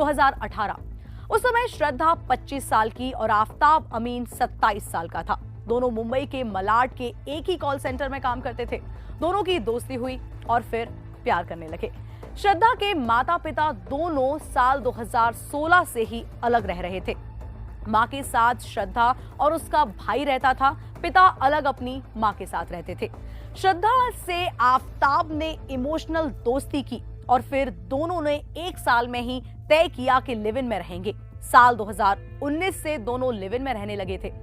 2018। उस समय श्रद्धा 25 साल की और आफताब अमीन 27 साल का था। दोनों मुंबई के मलाड के एक ही कॉल सेंटर में काम करते थे। दोनों की दोस्ती हुई और फिर प्यार करने लगे। श्रद्धा के माता पिता दोनों साल 2016 से ही अलग रह रहे थे। मां के साथ श्रद्धा और उसका भाई रहता था, पिता अलग अपनी मां के साथ रहते थे। श्रद्धा से आफताब ने इमोशनल दोस्ती की और फिर दोनों ने एक साल में ही तय किया कि लिव इन में रहेंगे। साल 2019 से दोनों लिव इन में रहने लगे थे।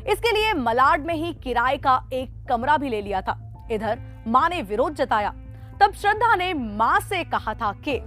इसके लिए मलाड में ही किराए का एक कमरा भी ले लिया था। इधर मां ने विरोध जताया। तब श्रद्धा ने मां से कहा था कि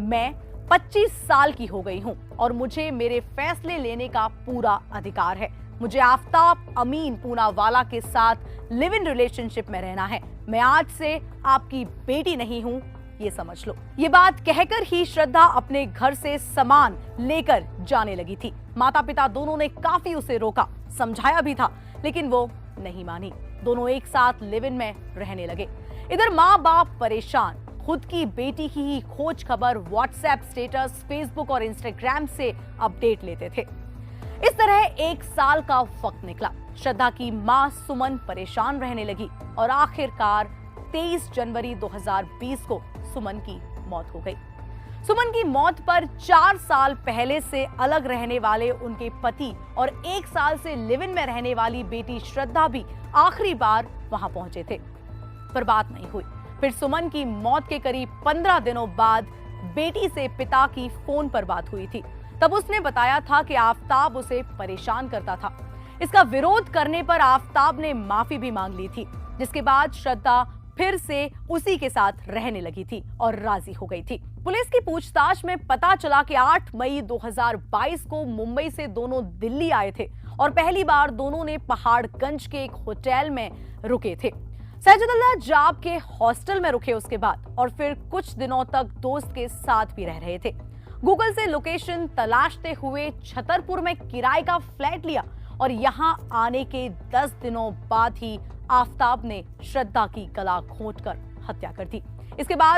मैं 25 साल की हो गई हूं और मुझे मेरे फैसले लेने का पूरा अधिकार है। मुझे आफताब अमीन पूनावाला के साथ लिव इन रिलेशनशिप में रहना है। मैं आज से आपकी बेटी नहीं हूं, ये समझ लो। ये बात कहकर ही श्रद्धा अपने घर से सामान लेकर जाने लगी थी। माता पिता दोनों ने काफी उसे रोका, समझाया भी था, लेकिन वो नहीं मानी। दोनों एक साथ लिव इन में रहने लगे। इधर माँ बाप परेशान, खुद की बेटी की ही खोज खबर व्हाट्सएप स्टेटस, फेसबुक और इंस्टाग्राम से अपडेट लेते थे। इस तरह एक साल का वक्त निकला। श्रद्धा की मां सुमन परेशान रहने लगी और आखिरकार 23 जनवरी 2020 को सुमन की मौत हो गई। सुमन की मौत पर 4 साल पहले से अलग रहने वाले उनके पति और 1 साल से लिव इन में रहने वाली बेटी श्रद्धा भी आखिरी बार वहां पहुंचे थे, पर बात नहीं हुई। फिर सुमन की मौत के करीब 15 दिनों बाद बेटी से पिता की फोन पर बात हुई थी। तब उसने बताया था कि आफताब उसे परेशान करता था। इसका विरोध करने पर आफताब ने माफी भी मांग ली थी, जिसके बाद श्रद्धा फिर से उसी के साथ रहने लगी थी और राजी हो गई थी। पुलिस की पूछताछ में पता चला कि 8 मई 2022 को मुंबई से दोनों दिल्ली आए थे और पहली बार दोनों ने पहाड़गंज के एक होटल में रुके थे। सैजुद्दौला जाब के हॉस्टल में रुके उसके बाद, और फिर कुछ दिनों तक दोस्त के साथ भी रह रहे थे। गूगल से लोकेशन तलाशते हुए छतरपुर में किराए का फ्लैट लिया और यहां आने के 10 दिनों बाद ही आफताब ने श्रद्धा की गला घोंटकर हत्या कर दी। इसके बाद